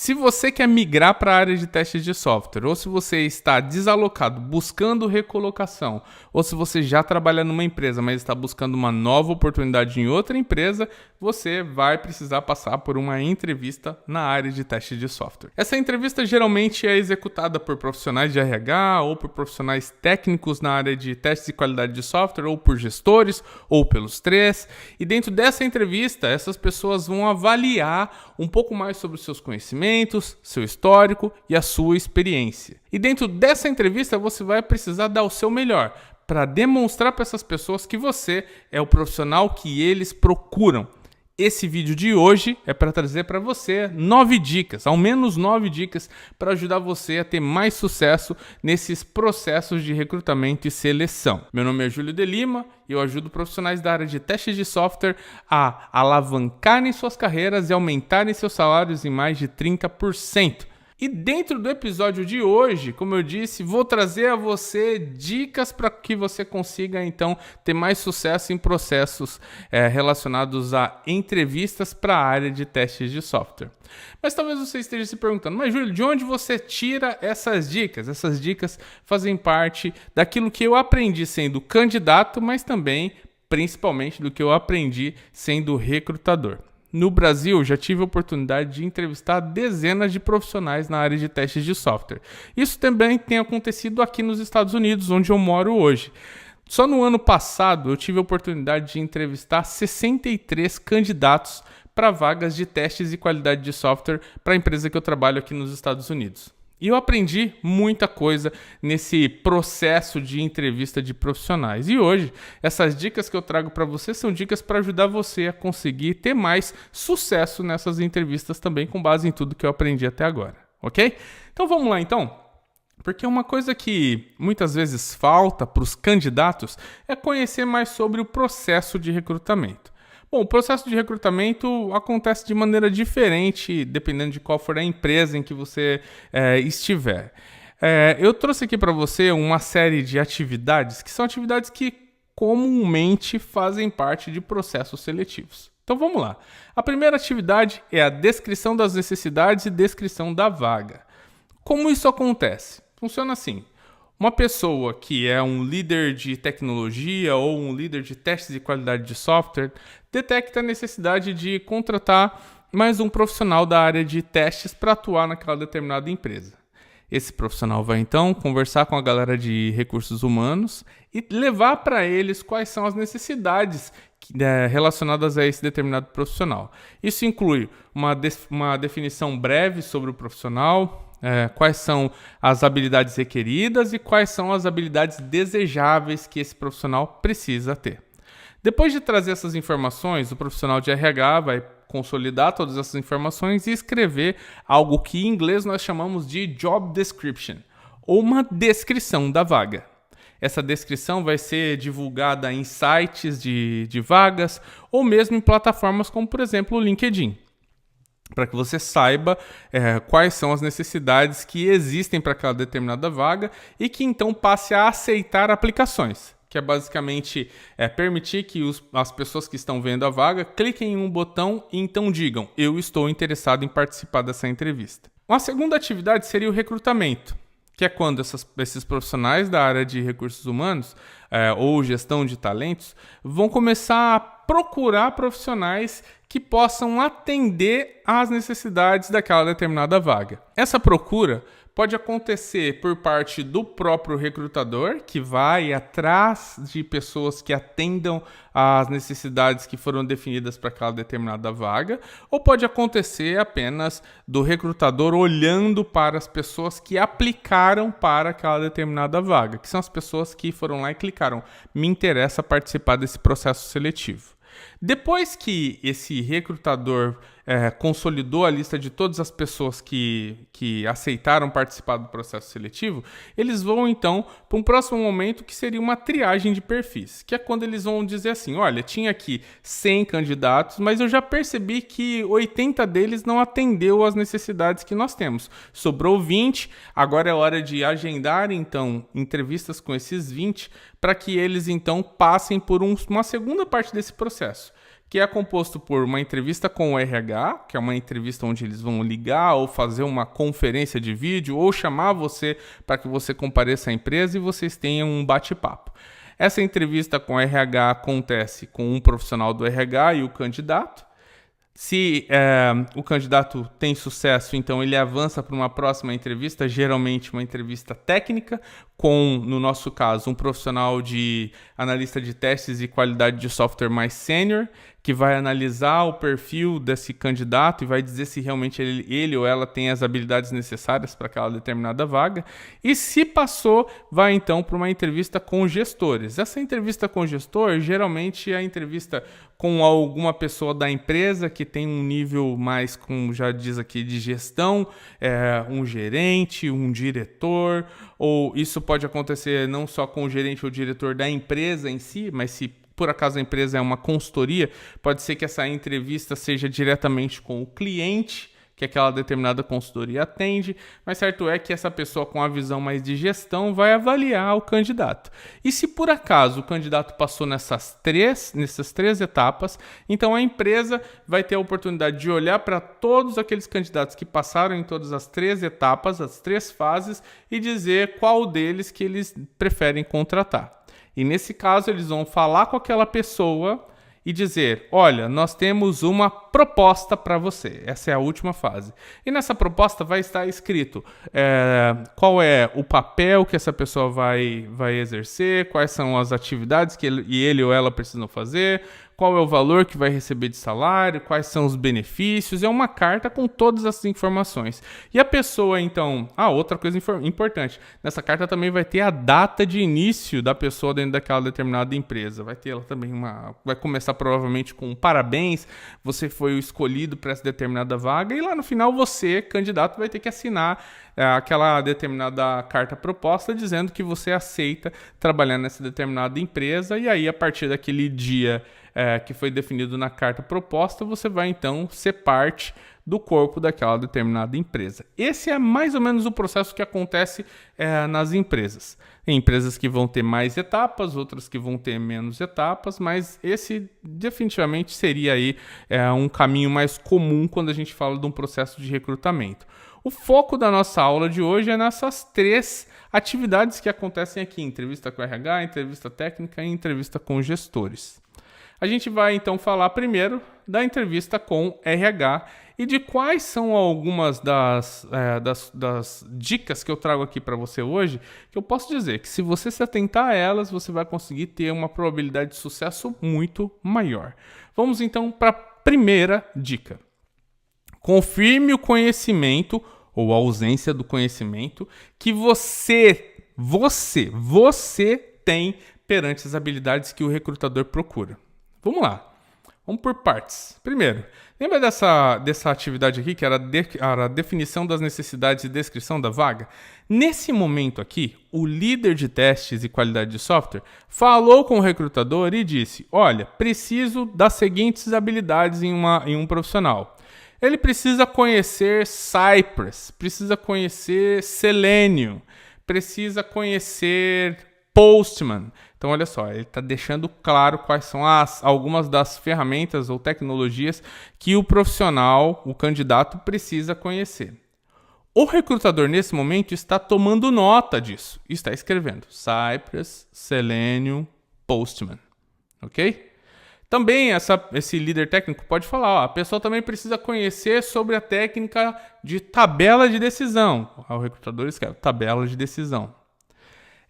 Se você quer migrar para a área de testes de software, ou se você está desalocado buscando recolocação, ou se você já trabalha numa empresa, mas está buscando uma nova oportunidade em outra empresa, você vai precisar passar por uma entrevista na área de testes de software. Essa entrevista geralmente é executada por profissionais de RH ou por profissionais técnicos na área de testes de qualidade de software, ou por gestores, ou pelos três. E dentro dessa entrevista, essas pessoas vão avaliar um pouco mais sobre os seus conhecimentos, seu histórico e a sua experiência. E dentro dessa entrevista, você vai precisar dar o seu melhor para demonstrar para essas pessoas que você é o profissional que eles procuram. Esse vídeo de hoje é para trazer para você 9 dicas, ao menos 9 dicas, para ajudar você a ter mais sucesso nesses processos de recrutamento e seleção. Meu nome é Júlio de Lima e eu ajudo profissionais da área de testes de software a alavancarem suas carreiras e aumentarem seus salários em mais de 30%. E dentro do episódio de hoje, como eu disse, vou trazer a você dicas para que você consiga, então, ter mais sucesso em processos relacionados a entrevistas para a área de testes de software. Mas talvez você esteja se perguntando, mas Júlio, de onde você tira essas dicas? Essas dicas fazem parte daquilo que eu aprendi sendo candidato, mas também, principalmente, do que eu aprendi sendo recrutador. No Brasil, já tive a oportunidade de entrevistar dezenas de profissionais na área de testes de software. Isso também tem acontecido aqui nos Estados Unidos, onde eu moro hoje. Só no ano passado, eu tive a oportunidade de entrevistar 63 candidatos para vagas de testes e qualidade de software para a empresa que eu trabalho aqui nos Estados Unidos. E eu aprendi muita coisa nesse processo de entrevista de profissionais. E hoje, essas dicas que eu trago para você são dicas para ajudar você a conseguir ter mais sucesso nessas entrevistas também, com base em tudo que eu aprendi até agora, ok? Então vamos lá então. Porque uma coisa que muitas vezes falta para os candidatos é conhecer mais sobre o processo de recrutamento. Bom, o processo de recrutamento acontece de maneira diferente, dependendo de qual for a empresa em que você estiver. Eu trouxe aqui para você uma série de atividades que são atividades que comumente fazem parte de processos seletivos. Então vamos lá. A primeira atividade é a descrição das necessidades e descrição da vaga. Como isso acontece? Funciona assim. Uma pessoa que é um líder de tecnologia ou um líder de testes de qualidade de software detecta a necessidade de contratar mais um profissional da área de testes para atuar naquela determinada empresa. Esse profissional vai então conversar com a galera de recursos humanos e levar para eles quais são as necessidades relacionadas a esse determinado profissional. Isso inclui uma definição breve sobre o profissional, quais são as habilidades requeridas e quais são as habilidades desejáveis que esse profissional precisa ter. Depois de trazer essas informações, o profissional de RH vai consolidar todas essas informações e escrever algo que em inglês nós chamamos de job description, ou uma descrição da vaga. Essa descrição vai ser divulgada em sites de vagas ou mesmo em plataformas como, por exemplo, o LinkedIn, para que você saiba quais são as necessidades que existem para aquela determinada vaga e que então passe a aceitar aplicações, que é basicamente permitir que as pessoas que estão vendo a vaga cliquem em um botão e então digam: eu estou interessado em participar dessa entrevista. Uma segunda atividade seria o recrutamento, que é quando esses profissionais da área de recursos humanos ou gestão de talentos vão começar a procurar profissionais que possam atender às necessidades daquela determinada vaga. Essa procura pode acontecer por parte do próprio recrutador, que vai atrás de pessoas que atendam às necessidades que foram definidas para aquela determinada vaga, ou pode acontecer apenas do recrutador olhando para as pessoas que aplicaram para aquela determinada vaga, que são as pessoas que foram lá e clicaram: me interessa participar desse processo seletivo. Depois que esse recrutador consolidou a lista de todas as pessoas que aceitaram participar do processo seletivo, eles vão então para um próximo momento que seria uma triagem de perfis, que é quando eles vão dizer assim: olha, tinha aqui 100 candidatos, mas eu já percebi que 80 deles não atendeu às necessidades que nós temos. Sobrou 20, agora é hora de agendar então entrevistas com esses 20 para que eles então passem por uma segunda parte desse processo, que é composto por uma entrevista com o RH, que é uma entrevista onde eles vão ligar ou fazer uma conferência de vídeo ou chamar você para que você compareça à empresa e vocês tenham um bate-papo. Essa entrevista com o RH acontece com um profissional do RH e o candidato. Se o candidato tem sucesso, então ele avança para uma próxima entrevista, geralmente uma entrevista técnica, com, no nosso caso, um profissional de analista de testes e qualidade de software mais sênior, que vai analisar o perfil desse candidato e vai dizer se realmente ele ou ela tem as habilidades necessárias para aquela determinada vaga. E se passou, vai então para uma entrevista com gestores. Essa entrevista com gestor, geralmente é a entrevista com alguma pessoa da empresa que tem um nível mais, como já diz aqui, de gestão, um gerente, um diretor, ou isso pode acontecer não só com o gerente ou diretor da empresa em si, mas se por acaso a empresa é uma consultoria, pode ser que essa entrevista seja diretamente com o cliente que aquela determinada consultoria atende, mas certo é que essa pessoa com a visão mais de gestão vai avaliar o candidato. E se por acaso o candidato passou nessas três etapas, então a empresa vai ter a oportunidade de olhar para todos aqueles candidatos que passaram em todas as 3 etapas, as 3 fases, e dizer qual deles que eles preferem contratar. E nesse caso eles vão falar com aquela pessoa e dizer, olha, nós temos uma proposta para você. Essa é a última fase. E nessa proposta vai estar escrito qual é o papel que essa pessoa vai exercer, quais são as atividades que ele ou ela precisam fazer, qual é o valor que vai receber de salário, quais são os benefícios. É uma carta com todas essas informações. E a pessoa, então... outra coisa importante. Nessa carta também vai ter a data de início da pessoa dentro daquela determinada empresa. Vai ter ela também vai começar provavelmente com parabéns, você foi o escolhido para essa determinada vaga. E lá no final você, candidato, vai ter que assinar aquela determinada carta proposta dizendo que você aceita trabalhar nessa determinada empresa. E aí, a partir daquele dia que foi definido na carta proposta, você vai então ser parte do corpo daquela determinada empresa. Esse é mais ou menos o processo que acontece nas empresas. Tem empresas que vão ter mais etapas, outras que vão ter menos etapas, mas esse definitivamente seria aí um caminho mais comum quando a gente fala de um processo de recrutamento. O foco da nossa aula de hoje é nessas 3 atividades que acontecem aqui: entrevista com RH, entrevista técnica e entrevista com gestores. A gente vai então falar primeiro da entrevista com RH e de quais são algumas das dicas que eu trago aqui para você hoje, que eu posso dizer que se você se atentar a elas, você vai conseguir ter uma probabilidade de sucesso muito maior. Vamos então para a primeira dica. Confirme o conhecimento ou a ausência do conhecimento que você tem perante as habilidades que o recrutador procura. Vamos lá, vamos por partes. Primeiro, lembra dessa atividade aqui, que era a definição das necessidades e descrição da vaga? Nesse momento aqui, o líder de testes e qualidade de software falou com o recrutador e disse, olha, preciso das seguintes habilidades em um profissional. Ele precisa conhecer Cypress, precisa conhecer Selenium, precisa conhecer Postman. Então, olha só, ele está deixando claro quais são algumas das ferramentas ou tecnologias que o profissional, o candidato, precisa conhecer. O recrutador, nesse momento, está tomando nota disso. Está escrevendo Cypress, Selenium, Postman. Ok? Também esse líder técnico pode falar, a pessoa também precisa conhecer sobre a técnica de tabela de decisão. O recrutador escreve tabela de decisão.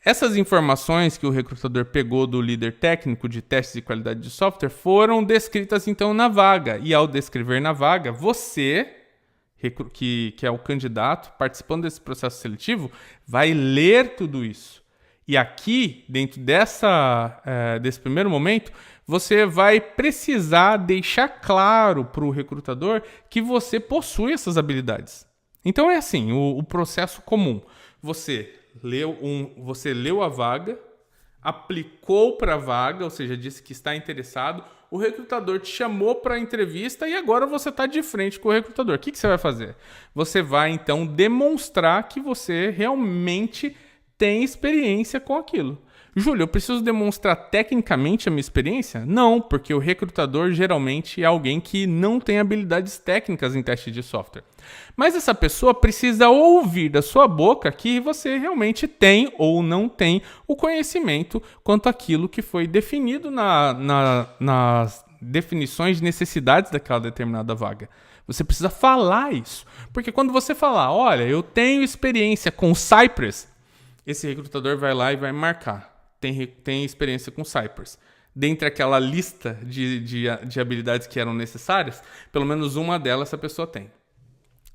Essas informações que o recrutador pegou do líder técnico de testes e qualidade de software foram descritas então na vaga. E ao descrever na vaga, você, que é o candidato participando desse processo seletivo, vai ler tudo isso. E aqui, dentro desse primeiro momento, você vai precisar deixar claro para o recrutador que você possui essas habilidades. Então é assim, o processo comum. Você leu a vaga, aplicou para a vaga, ou seja, disse que está interessado, o recrutador te chamou para a entrevista e agora você está de frente com o recrutador. O que você vai fazer? Você vai, então, demonstrar que você realmente tem experiência com aquilo. Júlio, eu preciso demonstrar tecnicamente a minha experiência? Não, porque o recrutador geralmente é alguém que não tem habilidades técnicas em teste de software. Mas essa pessoa precisa ouvir da sua boca que você realmente tem ou não tem o conhecimento quanto àquilo que foi definido nas definições de necessidades daquela determinada vaga. Você precisa falar isso. Porque quando você falar, olha, eu tenho experiência com Cypress, esse recrutador vai lá e vai marcar. Tem experiência com Cypress. Dentre aquela lista de habilidades que eram necessárias, pelo menos uma delas essa pessoa tem.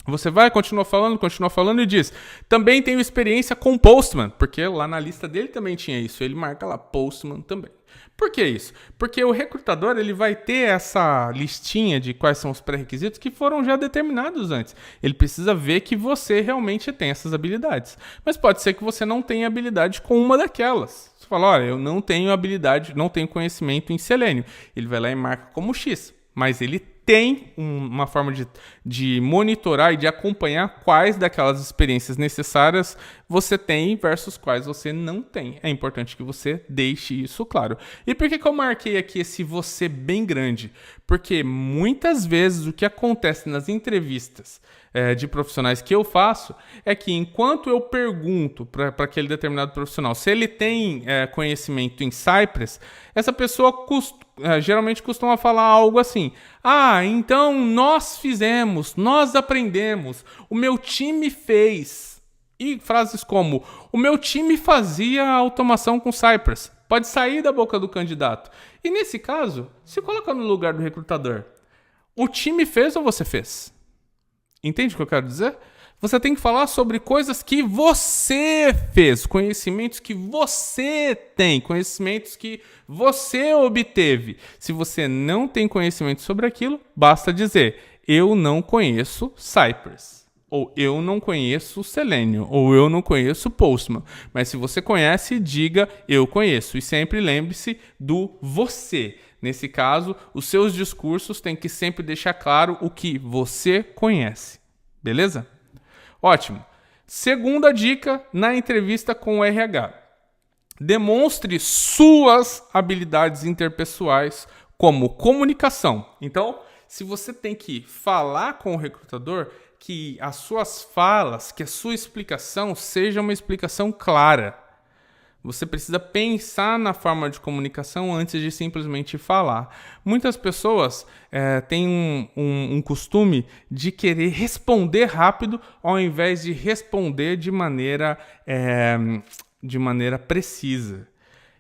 Você vai, continua falando e diz, também tenho experiência com Postman, porque lá na lista dele também tinha isso. Ele marca lá Postman também. Por que isso? Porque o recrutador ele vai ter essa listinha de quais são os pré-requisitos que foram já determinados antes. Ele precisa ver que você realmente tem essas habilidades. Mas pode ser que você não tenha habilidade com uma daquelas. Você fala, olha, eu não tenho habilidade, não tenho conhecimento em Selenium. Ele vai lá e marca como X, mas ele tem uma forma de monitorar e de acompanhar quais daquelas experiências necessárias você tem versus quais você não tem. É importante que você deixe isso claro. E por que eu marquei aqui esse você bem grande? Porque muitas vezes o que acontece nas entrevistas de profissionais que eu faço é que enquanto eu pergunto para aquele determinado profissional se ele tem conhecimento em Cypress, essa pessoa geralmente costuma falar algo assim, então nós fizemos, nós aprendemos, o meu time fez. E frases como, o meu time fazia automação com Cypress. Pode sair da boca do candidato. E nesse caso, se coloca no lugar do recrutador. O time fez ou você fez? Entende o que eu quero dizer? Você tem que falar sobre coisas que você fez, conhecimentos que você tem, conhecimentos que você obteve. Se você não tem conhecimento sobre aquilo, basta dizer, eu não conheço Cypress, ou eu não conheço Selenium, ou eu não conheço Postman. Mas se você conhece, diga, eu conheço. E sempre lembre-se do você. Nesse caso, os seus discursos têm que sempre deixar claro o que você conhece. Beleza? Ótimo. Segunda dica na entrevista com o RH. Demonstre suas habilidades interpessoais como comunicação. Então, se você tem que falar com o recrutador, que as suas falas, que a sua explicação seja uma explicação clara. Você precisa pensar na forma de comunicação antes de simplesmente falar. Muitas pessoas têm um costume de querer responder rápido ao invés de responder de maneira precisa.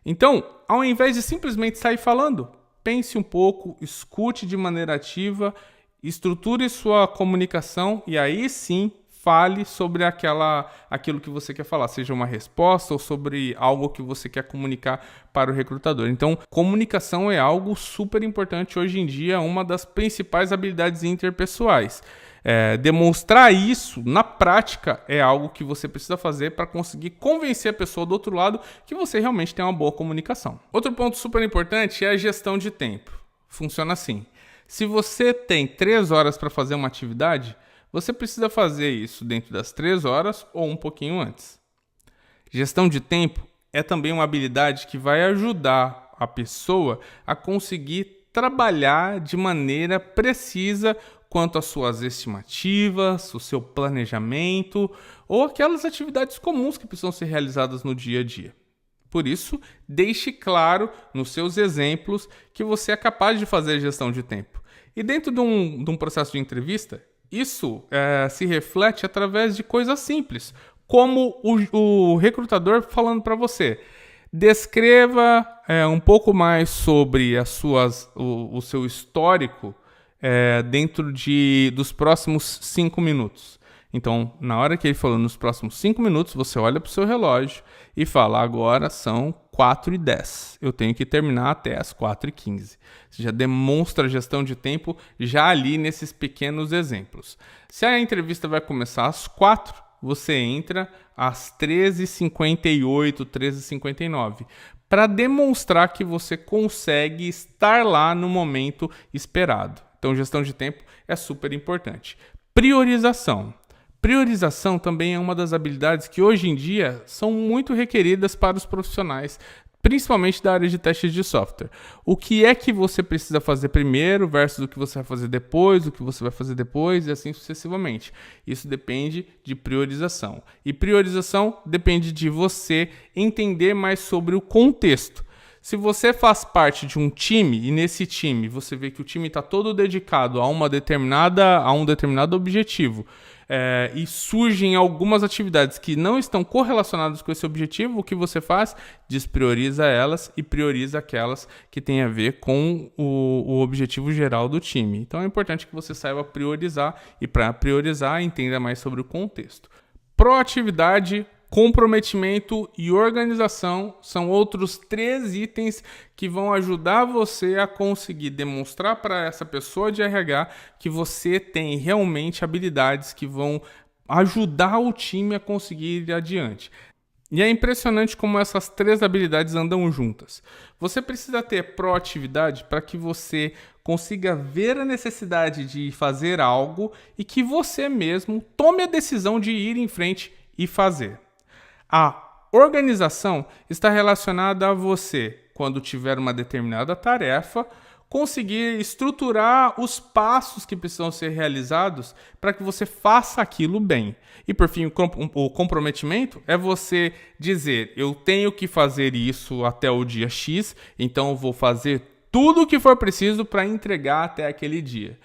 Então, ao invés de simplesmente sair falando, pense um pouco, escute de maneira ativa, estruture sua comunicação e aí sim fale sobre aquilo que você quer falar, seja uma resposta ou sobre algo que você quer comunicar para o recrutador. Então, comunicação é algo super importante hoje em dia, uma das principais habilidades interpessoais. Demonstrar isso na prática é algo que você precisa fazer para conseguir convencer a pessoa do outro lado que você realmente tem uma boa comunicação. Outro ponto super importante é a gestão de tempo. Funciona assim. Se você tem 3 horas para fazer uma atividade, você precisa fazer isso dentro das 3 horas ou um pouquinho antes. Gestão de tempo é também uma habilidade que vai ajudar a pessoa a conseguir trabalhar de maneira precisa quanto às suas estimativas, o seu planejamento ou aquelas atividades comuns que precisam ser realizadas no dia a dia. Por isso, deixe claro nos seus exemplos que você é capaz de fazer gestão de tempo. E dentro de um processo de entrevista, isso se reflete através de coisas simples, como o recrutador falando para você. Descreva um pouco mais sobre o seu histórico dentro dos próximos 5 minutos. Então, na hora que ele falou nos próximos 5 minutos, você olha para o seu relógio e fala, agora são 4h10. Eu tenho que terminar até as 4h15. Você já demonstra a gestão de tempo já ali nesses pequenos exemplos. Se a entrevista vai começar às 4, você entra às 13h58, 13h59, para demonstrar que você consegue estar lá no momento esperado. Então, gestão de tempo é super importante. Priorização. Priorização também é uma das habilidades que hoje em dia são muito requeridas para os profissionais, principalmente da área de testes de software. O que é que você precisa fazer primeiro versus o que você vai fazer depois, o que você vai fazer depois e assim sucessivamente. Isso depende de priorização. E priorização depende de você entender mais sobre o contexto. Se você faz parte de um time e nesse time você vê que o time está todo dedicado a um determinado objetivo, e surgem algumas atividades que não estão correlacionadas com esse objetivo, o que você faz? Desprioriza elas e prioriza aquelas que têm a ver com o objetivo geral do time. Então é importante que você saiba priorizar e para priorizar entenda mais sobre o contexto. Proatividade, comprometimento e organização são outros 3 itens que vão ajudar você a conseguir demonstrar para essa pessoa de RH que você tem realmente habilidades que vão ajudar o time a conseguir ir adiante. E é impressionante como essas 3 habilidades andam juntas. Você precisa ter proatividade para que você consiga ver a necessidade de fazer algo e que você mesmo tome a decisão de ir em frente e fazer. A organização está relacionada a você, quando tiver uma determinada tarefa, conseguir estruturar os passos que precisam ser realizados para que você faça aquilo bem. E por fim, o comprometimento é você dizer, eu tenho que fazer isso até o dia X, então eu vou fazer tudo o que for preciso para entregar até aquele dia.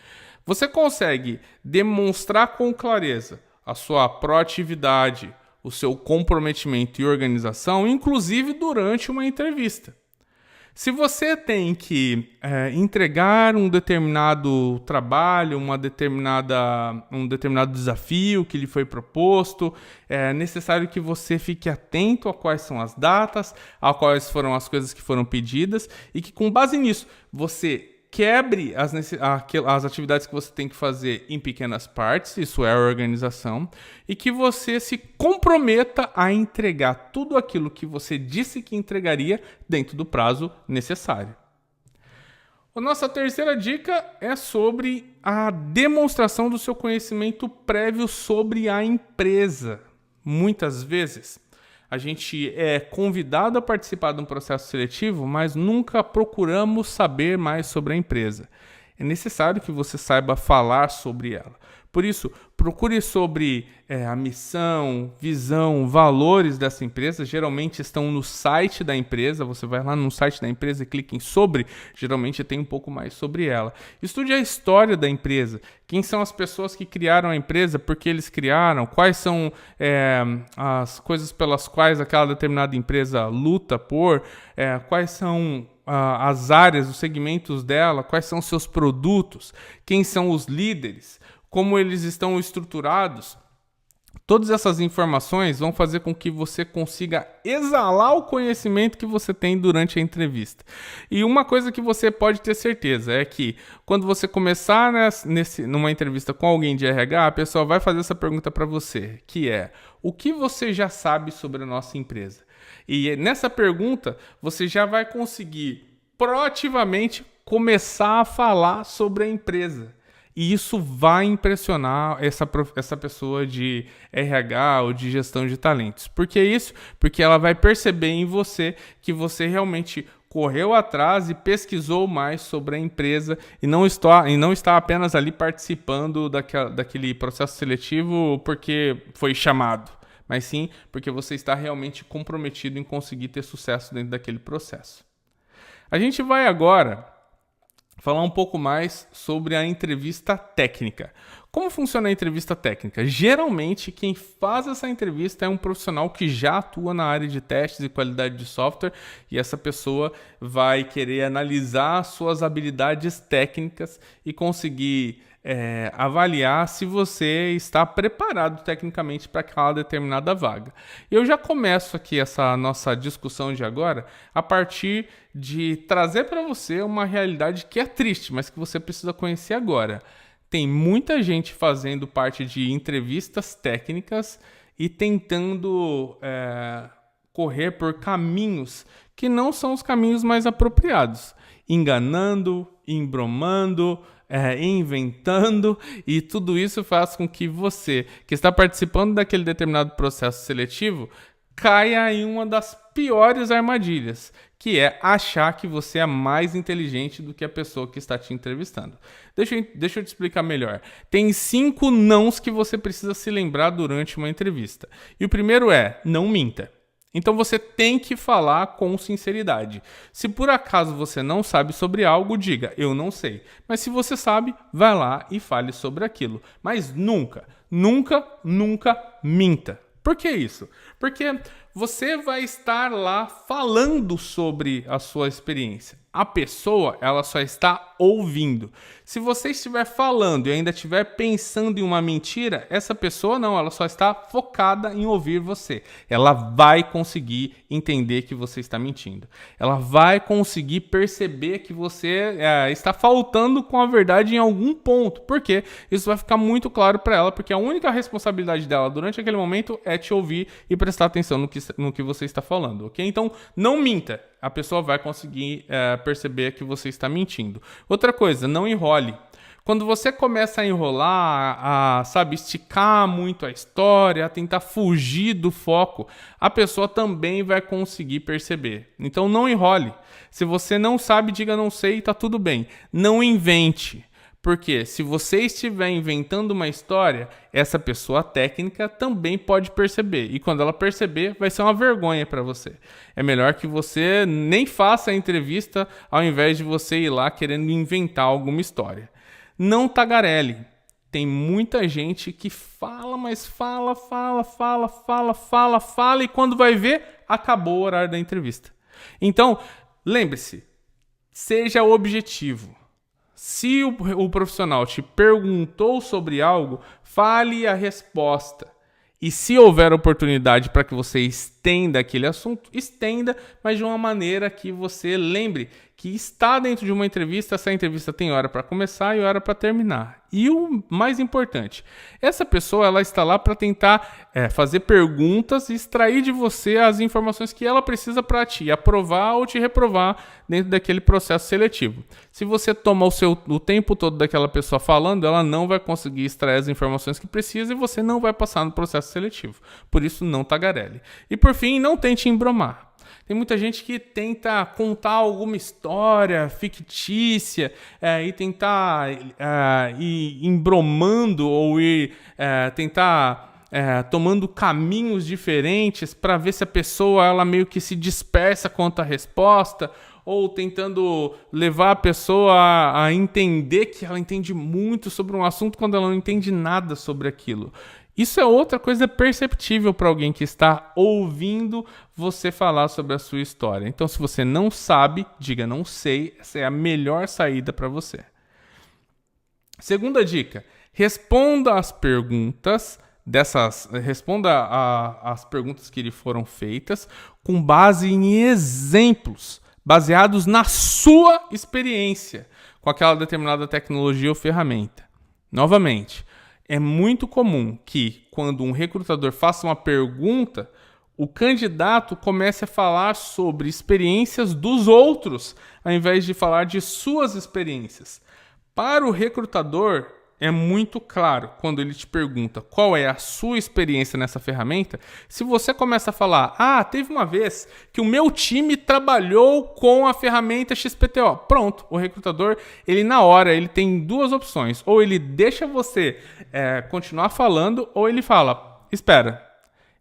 Você consegue demonstrar com clareza a sua proatividade, o seu comprometimento e organização, inclusive durante uma entrevista. Se você tem que entregar um determinado trabalho, um determinado desafio que lhe foi proposto, é necessário que você fique atento a quais são as datas, a quais foram as coisas que foram pedidas e que, com base nisso, você quebre as atividades que você tem que fazer em pequenas partes, isso é a organização, e que você se comprometa a entregar tudo aquilo que você disse que entregaria dentro do prazo necessário. A nossa terceira dica é sobre a demonstração do seu conhecimento prévio sobre a empresa. Muitas vezes a gente é convidado a participar de um processo seletivo, mas nunca procuramos saber mais sobre a empresa. É necessário que você saiba falar sobre ela. Por isso, procure sobre a missão, visão, valores dessa empresa. Geralmente estão no site da empresa. Você vai lá no site da empresa e clica em sobre. Geralmente tem um pouco mais sobre ela. Estude a história da empresa. Quem são as pessoas que criaram a empresa? Por que eles criaram? Quais são as coisas pelas quais aquela determinada empresa luta por? Quais são as áreas, os segmentos dela? Quais são seus produtos? Quem são os líderes? Como eles estão estruturados? Todas essas informações vão fazer com que você consiga exalar o conhecimento que você tem durante a entrevista. E uma coisa que você pode ter certeza é que quando você começar numa entrevista com alguém de RH, a pessoa vai fazer essa pergunta para você, que é: o que você já sabe sobre a nossa empresa? E nessa pergunta, você já vai conseguir proativamente começar a falar sobre a empresa. E isso vai impressionar essa pessoa de RH ou de gestão de talentos. Por que isso? Porque ela vai perceber em você que você realmente correu atrás e pesquisou mais sobre a empresa e não está apenas ali participando daquele processo seletivo porque foi chamado, mas sim porque você está realmente comprometido em conseguir ter sucesso dentro daquele processo. A gente vai agora falar um pouco mais sobre a entrevista técnica. Como funciona a entrevista técnica? Geralmente, quem faz essa entrevista é um profissional que já atua na área de testes e qualidade de software, e essa pessoa vai querer analisar suas habilidades técnicas e conseguir avaliar se você está preparado tecnicamente para aquela determinada vaga. Eu já começo aqui essa nossa discussão de agora a partir de trazer para você uma realidade que é triste, mas que você precisa conhecer agora. Tem muita gente fazendo parte de entrevistas técnicas e tentando correr por caminhos que não são os caminhos mais apropriados, enganando, embromando, inventando, e tudo isso faz com que você, que está participando daquele determinado processo seletivo, caia em uma das piores armadilhas, que é achar que você é mais inteligente do que a pessoa que está te entrevistando. Deixa eu te explicar melhor. Tem 5 nãos que você precisa se lembrar durante uma entrevista. E o primeiro é: não minta. Então você tem que falar com sinceridade. Se por acaso você não sabe sobre algo, diga: eu não sei. Mas se você sabe, vai lá e fale sobre aquilo. Mas nunca, nunca, nunca minta. Por que isso? Porque você vai estar lá falando sobre a sua experiência. A pessoa, ela só está ouvindo. Se você estiver falando e ainda estiver pensando em uma mentira, essa pessoa não, ela só está focada em ouvir você. Ela vai conseguir entender que você está mentindo. Ela vai conseguir perceber que você está faltando com a verdade em algum ponto. Por quê? Isso vai ficar muito claro para ela, porque a única responsabilidade dela durante aquele momento é te ouvir e prestar atenção no que você está falando, ok? Então, não minta. A pessoa vai conseguir perceber que você está mentindo. Outra coisa, não enrole. Quando você começa a enrolar, esticar muito a história, a tentar fugir do foco, a pessoa também vai conseguir perceber. Então não enrole. Se você não sabe, diga não sei e tá tudo bem. Não invente. Porque se você estiver inventando uma história, essa pessoa técnica também pode perceber. E quando ela perceber, vai ser uma vergonha para você. É melhor que você nem faça a entrevista ao invés de você ir lá querendo inventar alguma história. Não tagarele. Tem muita gente que fala, mas fala, e quando vai ver, acabou o horário da entrevista. Então, lembre-se, seja objetivo. Se o profissional te perguntou sobre algo, fale a resposta. E se houver oportunidade para que você estenda aquele assunto, estenda, mas de uma maneira que você lembre que está dentro de uma entrevista, essa entrevista tem hora para começar e hora para terminar. E o mais importante, essa pessoa ela está lá para tentar fazer perguntas e extrair de você as informações que ela precisa para te aprovar ou te reprovar dentro daquele processo seletivo. Se você toma o tempo todo daquela pessoa falando, ela não vai conseguir extrair as informações que precisa e você não vai passar no processo seletivo. Por isso, não tagarele. E por fim, não tente embromar. Tem muita gente que tenta contar alguma história fictícia e tentar ir embromando ou ir tentar tomando caminhos diferentes para ver se a pessoa ela meio que se dispersa quanto à resposta, ou tentando levar a pessoa a entender que ela entende muito sobre um assunto quando ela não entende nada sobre aquilo. Isso é outra coisa perceptível para alguém que está ouvindo você falar sobre a sua história. Então, se você não sabe, diga não sei. Essa é a melhor saída para você. Segunda dica: responda às perguntas às perguntas que lhe foram feitas com base em exemplos, baseados na sua experiência com aquela determinada tecnologia ou ferramenta. Novamente, é muito comum que, quando um recrutador faça uma pergunta, o candidato comece a falar sobre experiências dos outros, ao invés de falar de suas experiências. Para o recrutador, é muito claro, quando ele te pergunta qual é a sua experiência nessa ferramenta, se você começa a falar: teve uma vez que o meu time trabalhou com a ferramenta XPTO. Pronto, o recrutador, ele na hora, ele tem 2 opções. Ou ele deixa você continuar falando, ou ele fala: espera,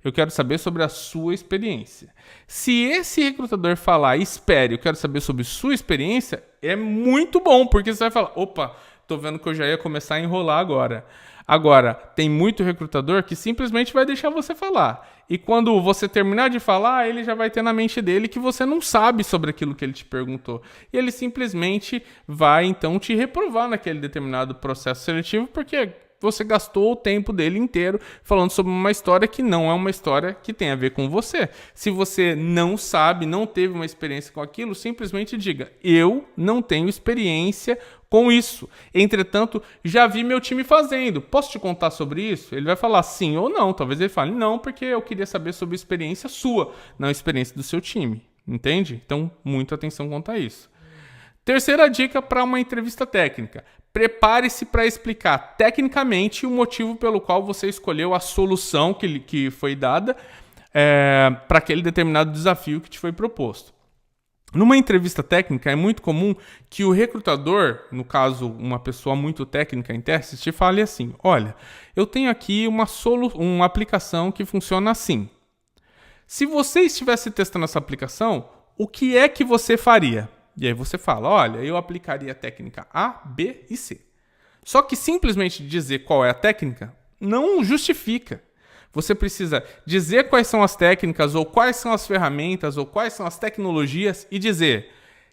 eu quero saber sobre a sua experiência. Se esse recrutador falar: espere, eu quero saber sobre sua experiência, é muito bom, porque você vai falar: opa, tô vendo que eu já ia começar a enrolar agora. Agora, tem muito recrutador que simplesmente vai deixar você falar. E quando você terminar de falar, ele já vai ter na mente dele que você não sabe sobre aquilo que ele te perguntou. E ele simplesmente vai, então, te reprovar naquele determinado processo seletivo, porque você gastou o tempo dele inteiro falando sobre uma história que não é uma história que tem a ver com você. Se você não sabe, não teve uma experiência com aquilo, simplesmente diga: eu não tenho experiência com isso. Entretanto, já vi meu time fazendo. Posso te contar sobre isso? Ele vai falar sim ou não. Talvez ele fale não, porque eu queria saber sobre a experiência sua, não a experiência do seu time. Entende? Então, muita atenção quanto a isso. Terceira dica para uma entrevista técnica: prepare-se para explicar tecnicamente o motivo pelo qual você escolheu a solução que foi dada para aquele determinado desafio que te foi proposto. Numa entrevista técnica, é muito comum que o recrutador, no caso, uma pessoa muito técnica em testes, te fale assim: olha, eu tenho aqui uma aplicação que funciona assim. Se você estivesse testando essa aplicação, o que é que você faria? E aí você fala: olha, eu aplicaria a técnica A, B e C. Só que simplesmente dizer qual é a técnica não justifica. Você precisa dizer quais são as técnicas, ou quais são as ferramentas, ou quais são as tecnologias e dizer: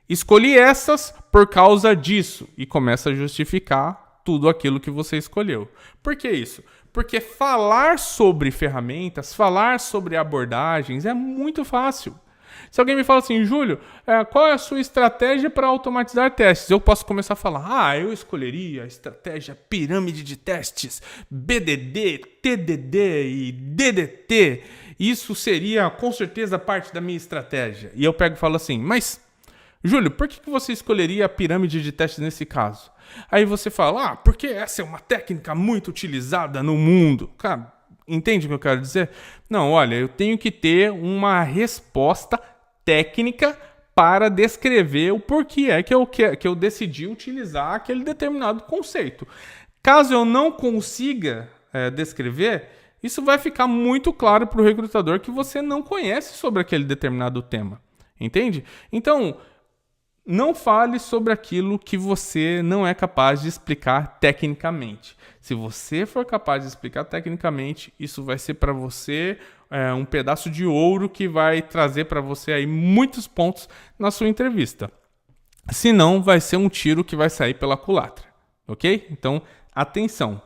escolhi essas por causa disso. E começa a justificar tudo aquilo que você escolheu. Por que isso? Porque falar sobre ferramentas, falar sobre abordagens é muito fácil. Se alguém me fala assim: Júlio, qual é a sua estratégia para automatizar testes? Eu posso começar a falar: eu escolheria a estratégia pirâmide de testes, BDD, TDD e DDT. Isso seria com certeza parte da minha estratégia. E eu pego e falo assim: mas, Júlio, por que você escolheria a pirâmide de testes nesse caso? Aí você fala: porque essa é uma técnica muito utilizada no mundo. Cara, entende o que eu quero dizer? Não, olha, eu tenho que ter uma resposta técnica para descrever o porquê é que eu decidi utilizar aquele determinado conceito. Caso eu não consiga descrever, isso vai ficar muito claro para o recrutador que você não conhece sobre aquele determinado tema. Entende? Então, não fale sobre aquilo que você não é capaz de explicar tecnicamente. Se você for capaz de explicar tecnicamente, isso vai ser para você um pedaço de ouro que vai trazer para você aí muitos pontos na sua entrevista. Se não, vai ser um tiro que vai sair pela culatra, ok? Então, atenção.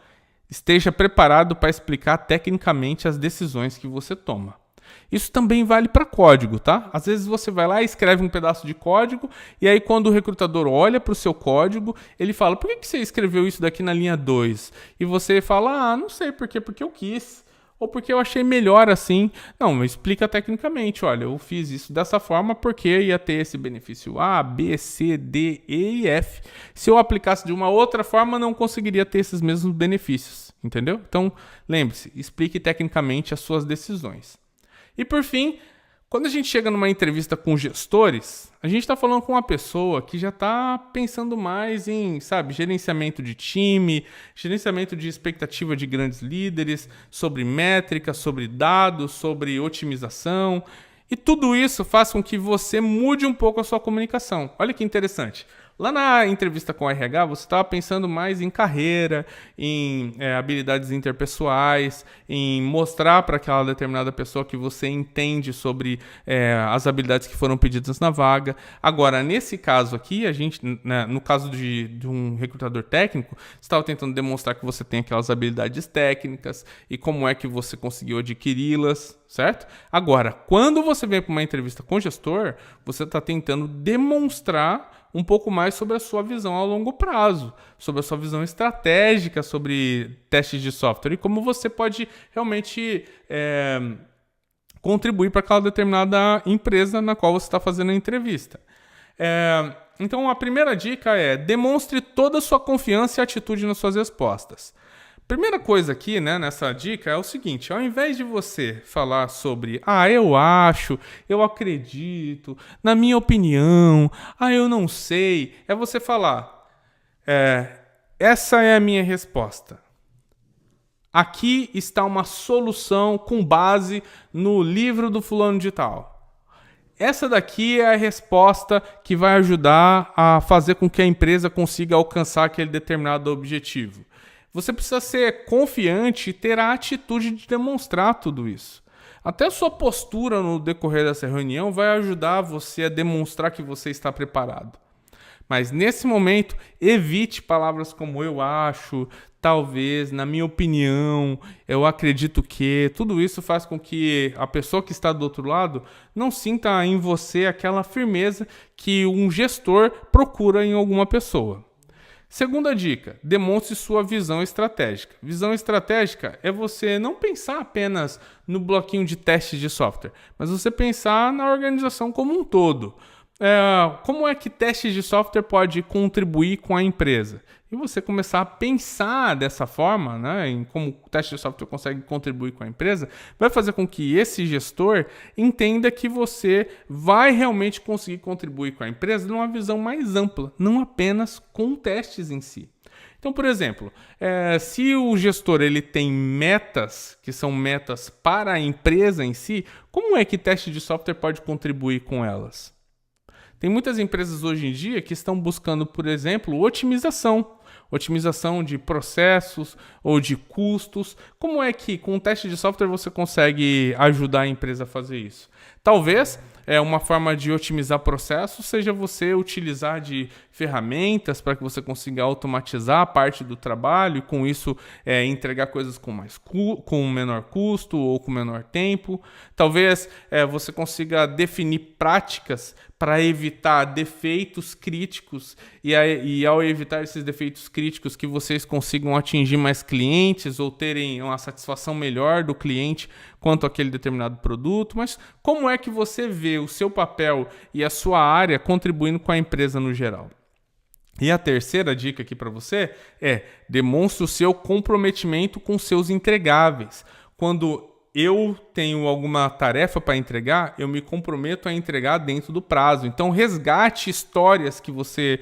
Esteja preparado para explicar tecnicamente as decisões que você toma. Isso também vale para código, tá? Às vezes você vai lá e escreve um pedaço de código e aí quando o recrutador olha para o seu código, ele fala: por que você escreveu isso daqui na linha 2? E você fala: não sei por quê, porque eu quis. Ou porque eu achei melhor assim. Não, explica tecnicamente. Olha, eu fiz isso dessa forma porque ia ter esse benefício A, B, C, D, E e F. Se eu aplicasse de uma outra forma, não conseguiria ter esses mesmos benefícios. Entendeu? Então, lembre-se, explique tecnicamente as suas decisões. E por fim, quando a gente chega numa entrevista com gestores, a gente está falando com uma pessoa que já está pensando mais em, gerenciamento de time, gerenciamento de expectativa de grandes líderes, sobre métricas, sobre dados, sobre otimização. E tudo isso faz com que você mude um pouco a sua comunicação. Olha que interessante. Lá na entrevista com o RH, você estava pensando mais em carreira, em habilidades interpessoais, em mostrar para aquela determinada pessoa que você entende sobre as habilidades que foram pedidas na vaga. Agora, nesse caso aqui, a gente, no caso de um recrutador técnico, estava tentando demonstrar que você tem aquelas habilidades técnicas e como é que você conseguiu adquiri-las, certo? Agora, quando você vem para uma entrevista com o gestor, você está tentando demonstrar um pouco mais sobre a sua visão a longo prazo, sobre a sua visão estratégica sobre testes de software e como você pode realmente contribuir para aquela determinada empresa na qual você está fazendo a entrevista. Então, a primeira dica é: demonstre toda a sua confiança e atitude nas suas respostas. Primeira coisa aqui, nessa dica é o seguinte: ao invés de você falar sobre eu acho, eu acredito, na minha opinião, eu não sei, é você falar: essa é a minha resposta. Aqui está uma solução com base no livro do fulano de tal. Essa daqui é a resposta que vai ajudar a fazer com que a empresa consiga alcançar aquele determinado objetivo. Você precisa ser confiante e ter a atitude de demonstrar tudo isso. Até a sua postura no decorrer dessa reunião vai ajudar você a demonstrar que você está preparado. Mas nesse momento, evite palavras como eu acho, talvez, na minha opinião, eu acredito que. Tudo isso faz com que a pessoa que está do outro lado não sinta em você aquela firmeza que um gestor procura em alguma pessoa. Segunda dica: demonstre sua visão estratégica. Visão estratégica é você não pensar apenas no bloquinho de testes de software, mas você pensar na organização como um todo. como é que testes de software pode contribuir com a empresa? E você começar a pensar dessa forma, né, em como o teste de software consegue contribuir com a empresa, vai fazer com que esse gestor entenda que você vai realmente conseguir contribuir com a empresa numa visão mais ampla, não apenas com testes em si. Então, por exemplo, se o gestor ele tem metas, que são metas para a empresa em si, como é que teste de software pode contribuir com elas? Tem muitas empresas hoje em dia que estão buscando, por exemplo, otimização de processos ou de custos. Como é que com o teste de software você consegue ajudar a empresa a fazer isso? Talvez uma forma de otimizar processos seja você utilizar de ferramentas para que você consiga automatizar parte do trabalho e com isso entregar coisas com menor custo ou com menor tempo. Talvez você consiga definir práticas para evitar defeitos críticos e ao evitar esses defeitos críticos que vocês consigam atingir mais clientes ou terem uma satisfação melhor do cliente quanto àquele determinado produto. Mas como é que você vê o seu papel e a sua área contribuindo com a empresa no geral? E a terceira dica aqui para você demonstre o seu comprometimento com seus entregáveis. Quando eu tenho alguma tarefa para entregar, eu me comprometo a entregar dentro do prazo. Então, resgate histórias que você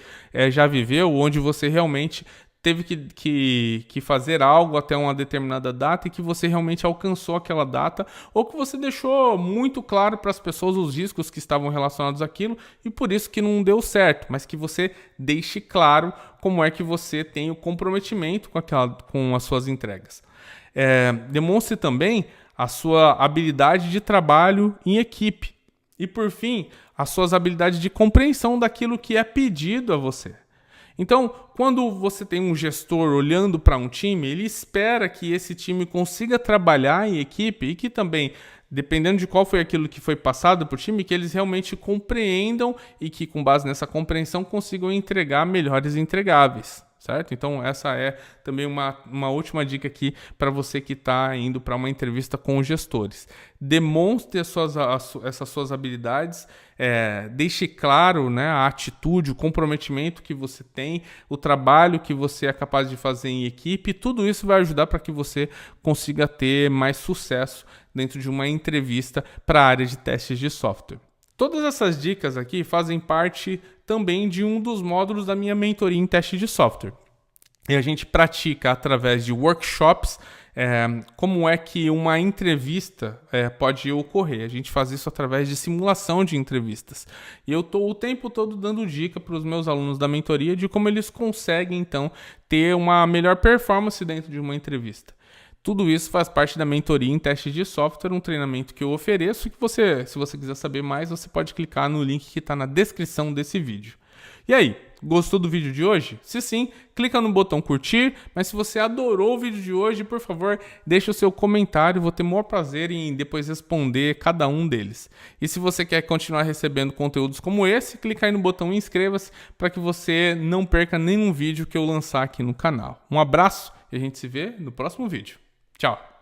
já viveu, onde você realmente teve que fazer algo até uma determinada data e que você realmente alcançou aquela data, ou que você deixou muito claro para as pessoas os riscos que estavam relacionados àquilo e por isso que não deu certo, mas que você deixe claro como é que você tem o comprometimento com as suas entregas. Demonstre também a sua habilidade de trabalho em equipe. E, por fim, as suas habilidades de compreensão daquilo que é pedido a você. Então, quando você tem um gestor olhando para um time, ele espera que esse time consiga trabalhar em equipe e que também, dependendo de qual foi aquilo que foi passado para o time, que eles realmente compreendam e que, com base nessa compreensão, consigam entregar melhores entregáveis. Certo? Então essa é também uma última dica aqui para você que está indo para uma entrevista com os gestores. Demonstre essas suas habilidades, deixe claro, né, a atitude, o comprometimento que você tem, o trabalho que você é capaz de fazer em equipe. Tudo isso vai ajudar para que você consiga ter mais sucesso dentro de uma entrevista para a área de testes de software. Todas essas dicas aqui fazem parte também de um dos módulos da minha mentoria em teste de software. E a gente pratica através de workshops como é que uma entrevista pode ocorrer. A gente faz isso através de simulação de entrevistas. E eu estou o tempo todo dando dica para os meus alunos da mentoria de como eles conseguem, então, ter uma melhor performance dentro de uma entrevista. Tudo isso faz parte da mentoria em testes de software, um treinamento que eu ofereço e que se você quiser saber mais, você pode clicar no link que está na descrição desse vídeo. E aí, gostou do vídeo de hoje? Se sim, clica no botão curtir, mas se você adorou o vídeo de hoje, por favor, deixa o seu comentário, vou ter o maior prazer em depois responder cada um deles. E se você quer continuar recebendo conteúdos como esse, clica aí no botão inscreva-se para que você não perca nenhum vídeo que eu lançar aqui no canal. Um abraço e a gente se vê no próximo vídeo. Tchau!